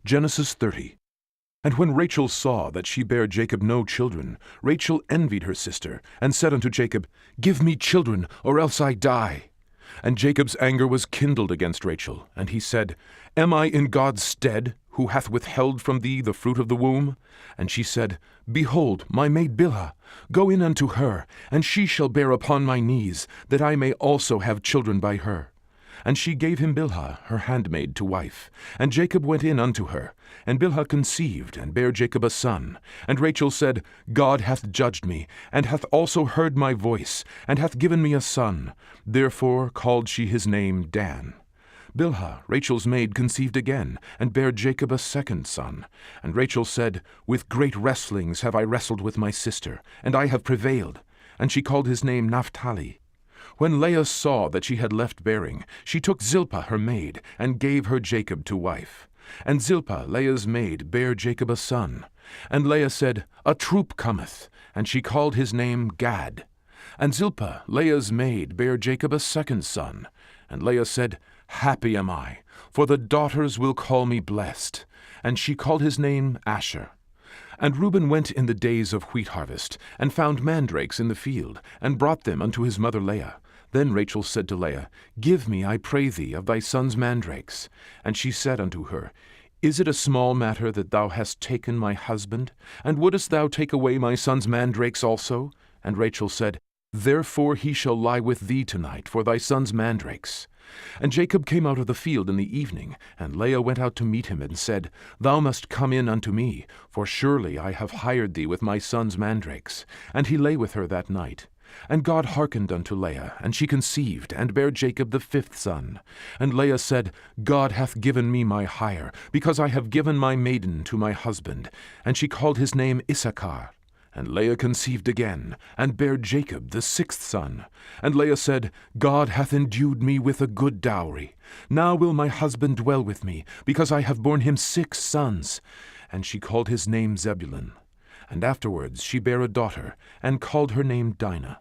Genesis 30. And when Rachel saw that she bare Jacob no children, Rachel envied her sister, and said unto Jacob, Give me children, or else I die. And Jacob's anger was kindled against Rachel, and he said, Am I in God's stead, who hath withheld from thee the fruit of the womb? And she said, Behold, my maid Bilhah, go in unto her, and she shall bear upon my knees, that I may also have children by her. And she gave him Bilhah, her handmaid, to wife. And Jacob went in unto her. And Bilhah conceived, and bare Jacob a son. And Rachel said, God hath judged me, and hath also heard my voice, and hath given me a son. Therefore called she his name Dan. Bilhah, Rachel's maid, conceived again, and bare Jacob a second son. And Rachel said, With great wrestlings have I wrestled with my sister, and I have prevailed. And she called his name Naphtali. When Leah saw that she had left bearing, she took Zilpah her maid, and gave her Jacob to wife. And Zilpah, Leah's maid, bare Jacob a son. And Leah said, A troop cometh. And she called his name Gad. And Zilpah, Leah's maid, bare Jacob a second son. And Leah said, Happy am I, for the daughters will call me blessed. And she called his name Asher. And Reuben went in the days of wheat harvest, and found mandrakes in the field, and brought them unto his mother Leah. Then Rachel said to Leah, Give me, I pray thee, of thy son's mandrakes. And she said unto her, Is it a small matter that thou hast taken my husband? And wouldest thou take away my son's mandrakes also? And Rachel said, Therefore he shall lie with thee tonight for thy son's mandrakes. And Jacob came out of the field in the evening, and Leah went out to meet him, and said, Thou must come in unto me, for surely I have hired thee with my son's mandrakes. And he lay with her that night. And God hearkened unto Leah, and she conceived, and bare Jacob the fifth son. And Leah said, God hath given me my hire, because I have given my maiden to my husband. And she called his name Issachar. And Leah conceived again, and bare Jacob the sixth son. And Leah said, God hath endued me with a good dowry. Now will my husband dwell with me, because I have borne him 6 sons. And she called his name Zebulun. And afterwards she bare a daughter, and called her name Dinah.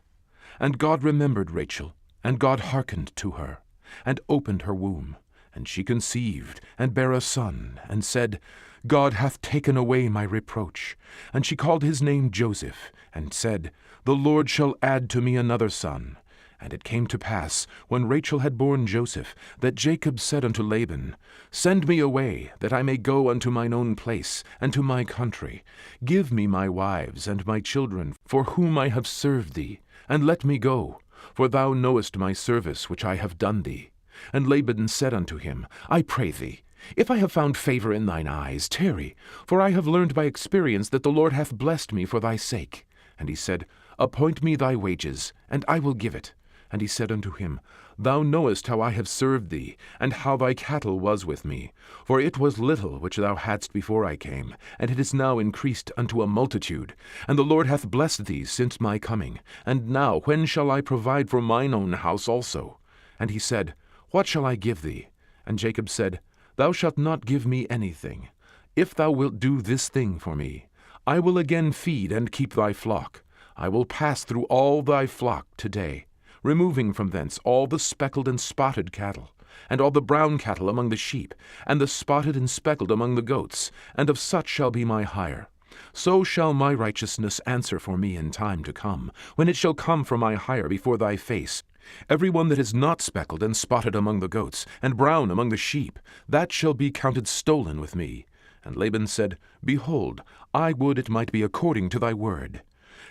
And God remembered Rachel, and God hearkened to her, and opened her womb. And she conceived, and bare a son, and said, God hath taken away my reproach. And she called his name Joseph, and said, The Lord shall add to me another son. And it came to pass, when Rachel had borne Joseph, that Jacob said unto Laban, Send me away, that I may go unto mine own place, and to my country. Give me my wives and my children, for whom I have served thee, and let me go, for thou knowest my service which I have done thee. And Laban said unto him, I pray thee, if I have found favor in thine eyes, tarry, for I have learned by experience that the Lord hath blessed me for thy sake. And he said, Appoint me thy wages, and I will give it. And he said unto him, Thou knowest how I have served thee, and how thy cattle was with me. For it was little which thou hadst before I came, and it is now increased unto a multitude. And the Lord hath blessed thee since my coming. And now when shall I provide for mine own house also? And he said, What shall I give thee? And Jacob said, Thou shalt not give me anything. If thou wilt do this thing for me, I will again feed and keep thy flock. I will pass through all thy flock today, removing from thence all the speckled and spotted cattle, and all the brown cattle among the sheep, and the spotted and speckled among the goats, and of such shall be my hire. So shall my righteousness answer for me in time to come, when it shall come for my hire before thy face. Every one that is not speckled and spotted among the goats, and brown among the sheep, that shall be counted stolen with me. And Laban said, Behold, I would it might be according to thy word.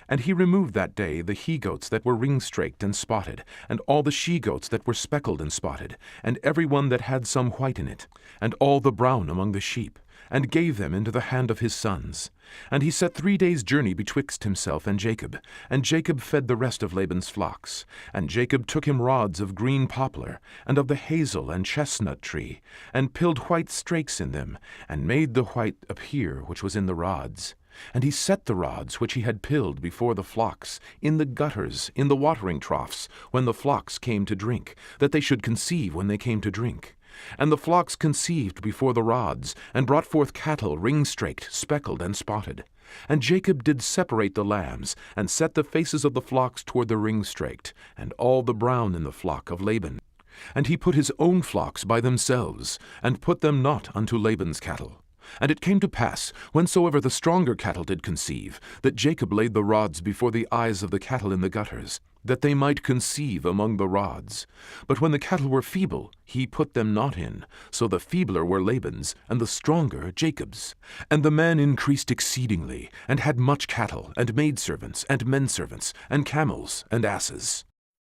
And he removed that day the he-goats that were ring-straked and spotted, and all the she-goats that were speckled and spotted, and every one that had some white in it, and all the brown among the sheep, and gave them into the hand of his sons. And he set 3 days' journey betwixt himself and Jacob fed the rest of Laban's flocks. And Jacob took him rods of green poplar, and of the hazel and chestnut tree, and pilled white strakes in them, and made the white appear which was in the rods. And he set the rods which he had pilled before the flocks in the gutters, in the watering troughs, when the flocks came to drink, that they should conceive when they came to drink. And the flocks conceived before the rods, and brought forth cattle ring-straked, speckled, and spotted. And Jacob did separate the lambs, and set the faces of the flocks toward the ring-straked, and all the brown in the flock of Laban. And he put his own flocks by themselves, and put them not unto Laban's cattle. And it came to pass, whensoever the stronger cattle did conceive, that Jacob laid the rods before the eyes of the cattle in the gutters, that they might conceive among the rods. But when the cattle were feeble, he put them not in. So the feebler were Laban's, and the stronger Jacob's. And the man increased exceedingly, and had much cattle, and maidservants, and menservants, and camels, and asses.